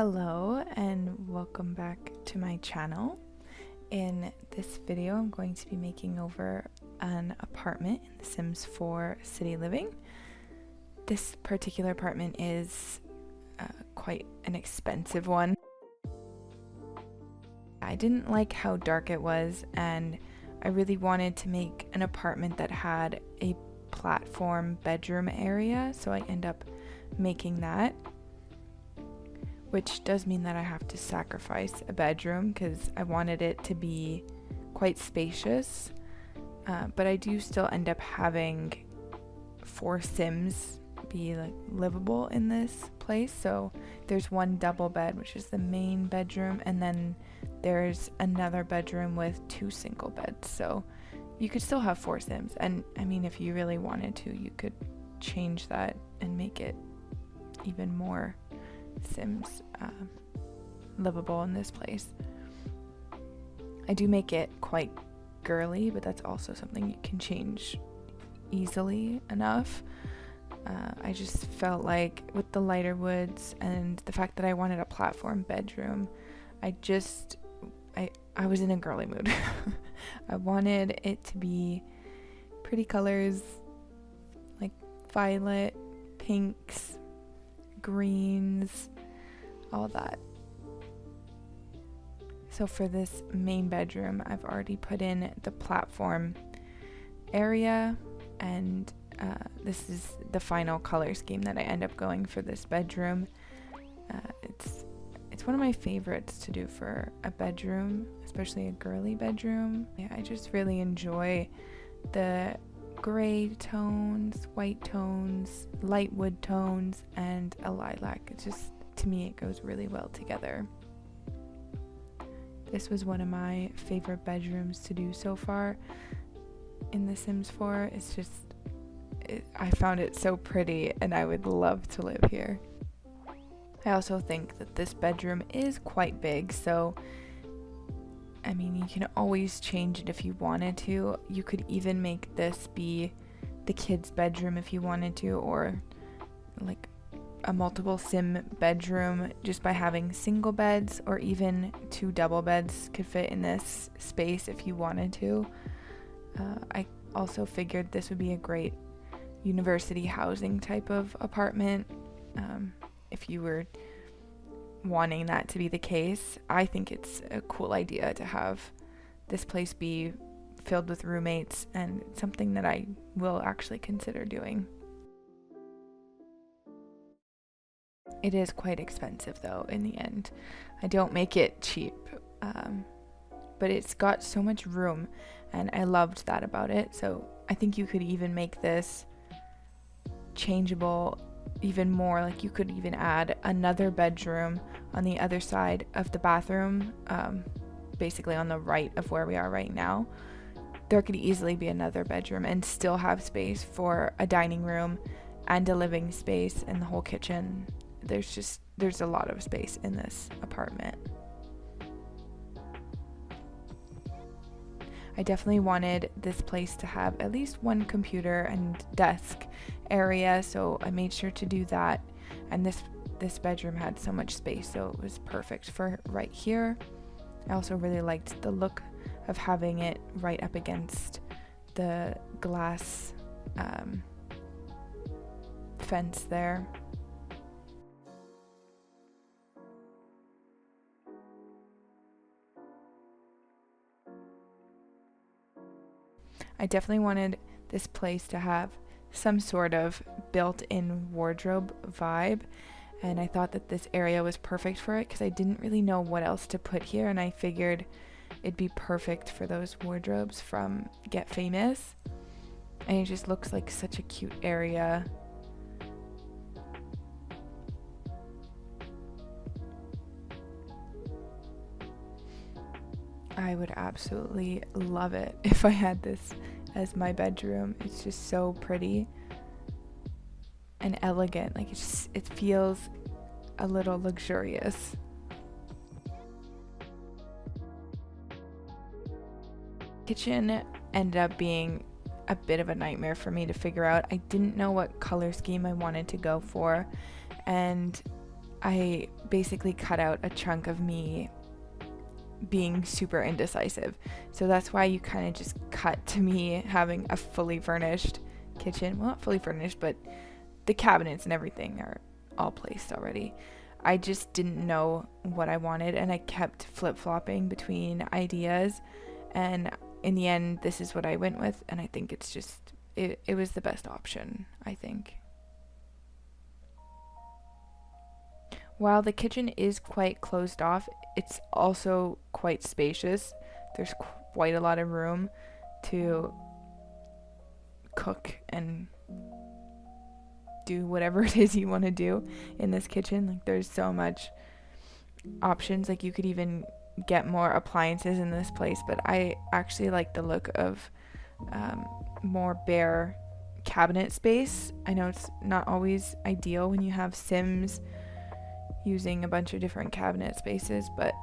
Hello and welcome back to my channel. In this video I'm going to be making over an apartment in The Sims 4 City Living. This particular apartment is quite an expensive one. I didn't like how dark it was, and I really wanted to make an apartment that had a platform bedroom area, so I end up making that. Which does mean that I have to sacrifice a bedroom because I wanted it to be quite spacious. But I do still end up having 4 Sims be livable in this place. So there's one double bed, which is the main bedroom, and then there's another bedroom with 2 single beds. So you could still have 4 Sims. And I mean, if you really wanted to, you could change that and make it even more Sims livable in this place. I do make it quite girly, but that's also something you can change easily enough. I just felt like with the lighter woods and the fact that I wanted a platform bedroom, I was in a girly mood. I wanted it to be pretty colors like violet, pinks, greens, all that. So for this main bedroom, I've already put in the platform area, and this is the final color scheme that I end up going for this bedroom. It's one of my favorites to do for a bedroom, especially a girly bedroom. Yeah, I just really enjoy the gray tones, white tones, light wood tones, and a lilac. It's just, to me, it goes really well together. This was one of my favorite bedrooms to do so far in The Sims 4. It's just, I found it so pretty and I would love to live here. I also think that this bedroom is quite big, so I mean, you can always change it if you wanted to. You could even make this be the kids' bedroom if you wanted to, or like a multiple Sim bedroom just by having single beds, or even 2 double beds could fit in this space if you wanted to. I also figured this would be a great university housing type of apartment. If you were wanting that to be the case, I think it's a cool idea to have this place be filled with roommates, and something that I will actually consider doing. It is quite expensive though in the end. I don't make it cheap, but it's got so much room and I loved that about it. So I think you could even make this changeable even more. Like you could even add another bedroom on the other side of the bathroom, basically on the right of where we are right now. There could easily be another bedroom and still have space for a dining room and a living space and the whole kitchen. There's a lot of space in this apartment. I definitely wanted this place to have at least one computer and desk area, so I made sure to do that. And this bedroom had so much space, so it was perfect for right here. I also really liked the look of having it right up against the glass fence there. I definitely wanted this place to have some sort of built-in wardrobe vibe, and I thought that this area was perfect for it because I didn't really know what else to put here, and I figured it'd be perfect for those wardrobes from Get Famous. And it just looks like such a cute area. I would absolutely love it if I had this as my bedroom. It's just so pretty and elegant. Like it feels a little luxurious. Kitchen ended up being a bit of a nightmare for me to figure out. I didn't know what color scheme I wanted to go for, and I basically cut out a chunk of me being super indecisive. So that's why you kind of just cut to me having a fully furnished kitchen. Well, not fully furnished, but the cabinets and everything are all placed already. I just didn't know what I wanted, and I kept flip-flopping between ideas, and in the end this is what I went with, and I think it's just it was the best option, I think. While the kitchen is quite closed off, it's also quite spacious. There's quite a lot of room to cook and do whatever it is you want to do in this kitchen. Like, there's so much options. Like, you could even get more appliances in this place, but I actually like the look of more bare cabinet space. I know it's not always ideal when you have Sims using a bunch of different cabinet spaces, but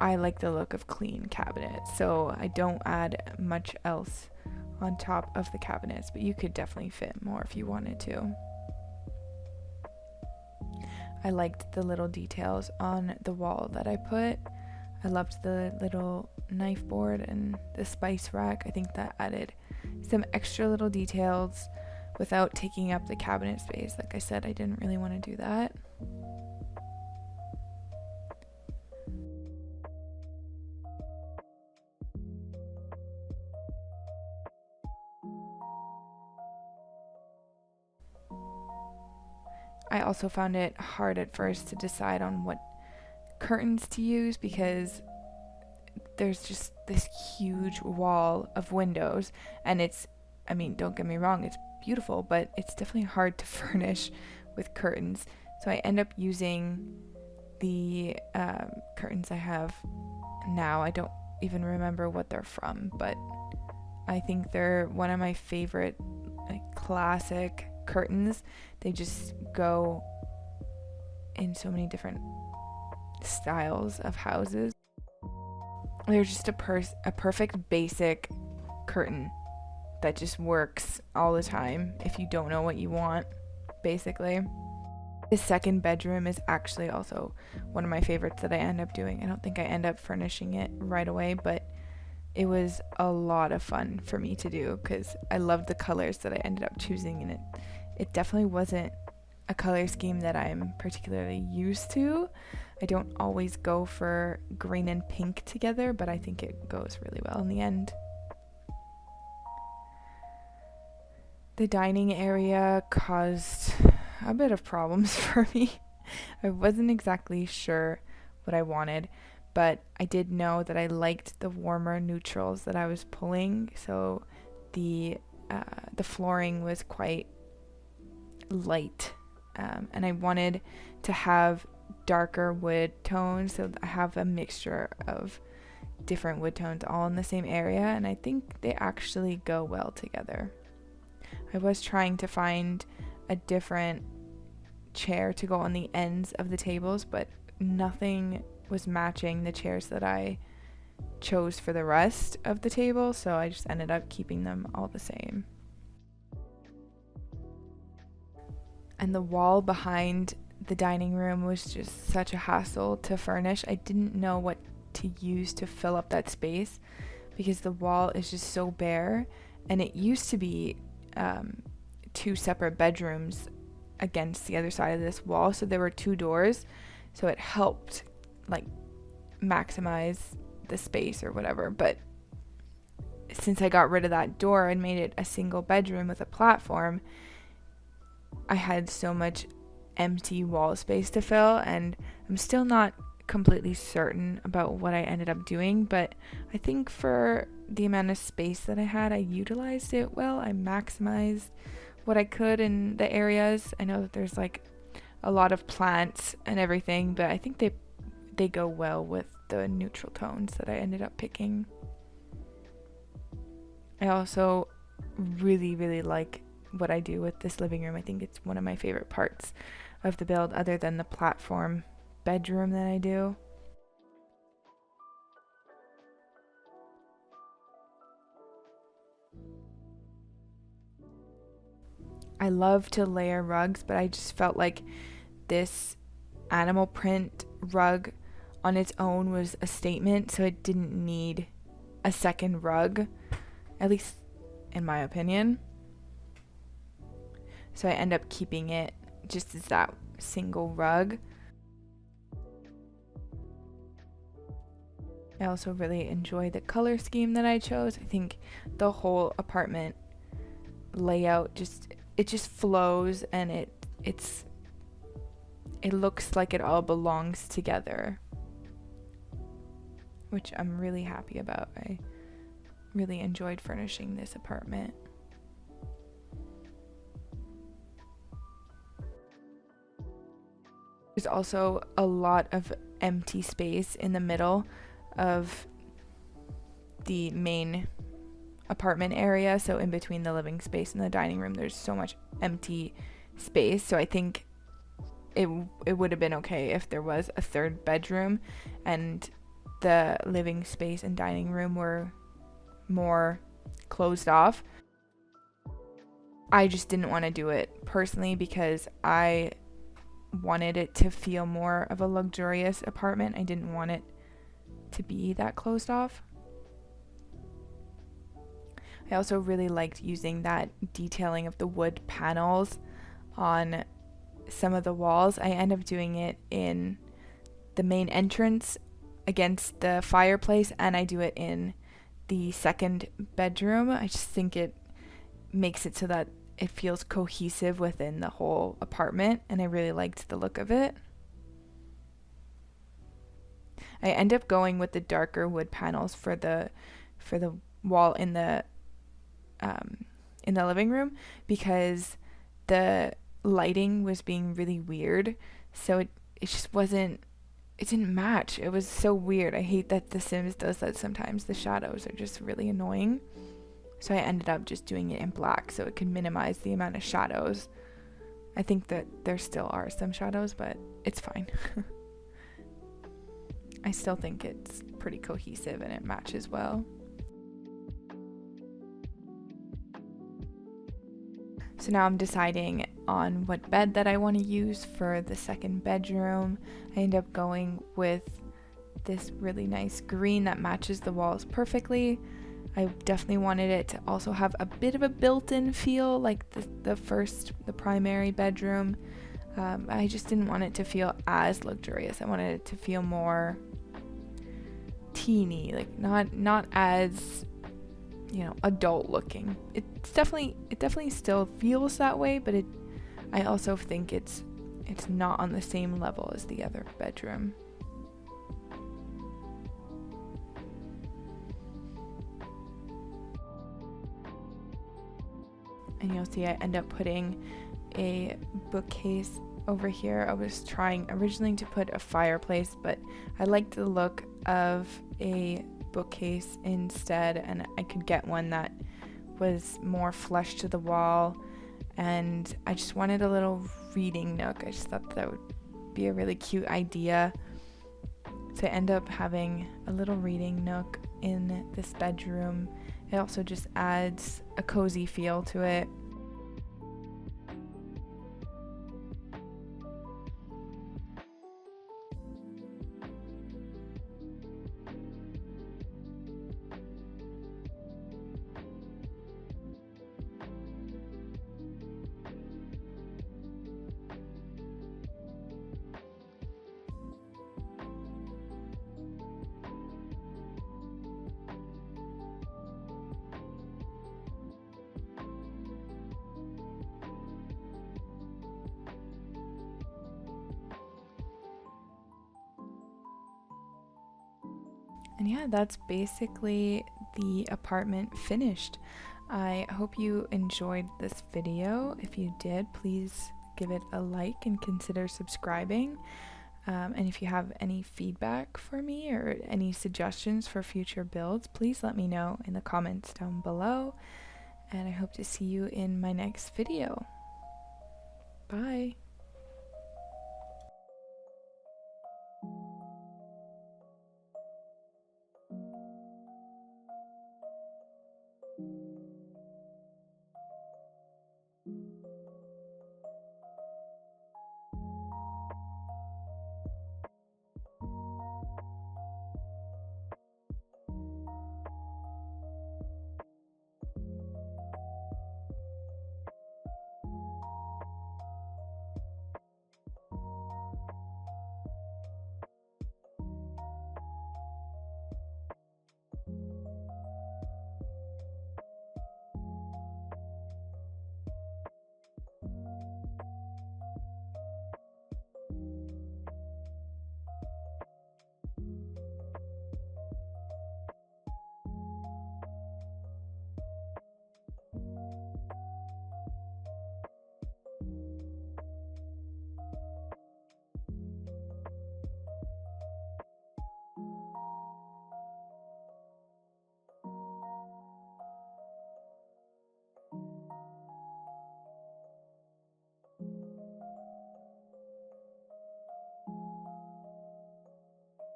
I like the look of clean cabinets, so I don't add much else on top of the cabinets, but you could definitely fit more if you wanted to. I liked the little details on the wall that I put. I loved the little knife board and the spice rack. I think that added some extra little details without taking up the cabinet space. Like I said, I didn't really want to do that. I also found it hard at first to decide on what curtains to use, because there's just this huge wall of windows, and I mean, don't get me wrong, it's beautiful, but it's definitely hard to furnish with curtains. So I end up using the curtains I have now. I don't even remember what they're from, but I think they're one of my favorite, like, classic curtains. They just go in so many different styles of houses. They're just a perfect basic curtain that just works all the time if you don't know what you want, basically. The second bedroom is actually also one of my favorites that I end up doing. I don't think I end up furnishing it right away, but it was a lot of fun for me to do because I loved the colors that I ended up choosing, and it definitely wasn't a color scheme that I'm particularly used to. I don't always go for green and pink together, but I think it goes really well in the end. The dining area caused a bit of problems for me. I wasn't exactly sure what I wanted, but I did know that I liked the warmer neutrals that I was pulling, so the flooring was quite light, and I wanted to have darker wood tones, so I have a mixture of different wood tones all in the same area, and I think they actually go well together. I was trying to find a different chair to go on the ends of the tables, but nothing was matching the chairs that I chose for the rest of the table, so I just ended up keeping them all the same. And the wall behind the dining room was just such a hassle to furnish. I didn't know what to use to fill up that space because the wall is just so bare, and it used to be two separate bedrooms against the other side of this wall, so there were two doors, so it helped like maximize the space or whatever. But since I got rid of that door and made it a single bedroom with a platform, I had so much empty wall space to fill, and I'm still not completely certain about what I ended up doing, but I think for the amount of space that I had, I utilized it well. I maximized what I could in the areas. I know that there's like a lot of plants and everything, but I think they go well with the neutral tones that I ended up picking. I also really, really like what I do with this living room. I think it's one of my favorite parts of the build, other than the platform bedroom that I do. I love to layer rugs, but I just felt like this animal print rug on its own was a statement, so it didn't need a second rug, at least in my opinion. So I end up keeping it just as that single rug. I also really enjoy the color scheme that I chose. I think the whole apartment layout just flows, and it looks like it all belongs together, which I'm really happy about. I really enjoyed furnishing this apartment. There's also a lot of empty space in the middle of the main apartment area, so in between the living space and the dining room there's so much empty space, so I think it would have been okay if there was a third bedroom and the living space and dining room were more closed off. I just didn't want to do it personally because I wanted it to feel more of a luxurious apartment. I didn't want it to be that closed off. I also really liked using that detailing of the wood panels on some of the walls. I end up doing it in the main entrance against the fireplace, and I do it in the second bedroom. I just think it makes it so that it feels cohesive within the whole apartment, and I really liked the look of it. I end up going with the darker wood panels for the wall in the living room because the lighting was being really weird, so it just wasn't, it didn't match. It was so weird. I hate that The Sims does that sometimes. The shadows are just really annoying, so I ended up just doing it in black so it could minimize the amount of shadows. I think that there still are some shadows, but it's fine. I still think it's pretty cohesive and it matches well. So now I'm deciding on what bed that I want to use for the second bedroom. I end up going with this really nice green that matches the walls perfectly. I definitely wanted it to also have a bit of a built-in feel like the primary bedroom. I just didn't want it to feel as luxurious. I wanted it to feel more teeny, like not as, you know, adult looking. It definitely still feels that way, but I also think it's not on the same level as the other bedroom. And you'll see I end up putting a bookcase over here. I was trying originally to put a fireplace, but I liked the look of a bookcase instead, and I could get one that was more flush to the wall, and I just wanted a little reading nook. I just thought that would be a really cute idea, so I end up having a little reading nook in this bedroom. It also just adds a cozy feel to it. And yeah, that's basically the apartment finished. I hope you enjoyed this video. If you did, please give it a like and consider subscribing. And if you have any feedback for me or any suggestions for future builds, please let me know in the comments down below. And I hope to see you in my next video. Bye.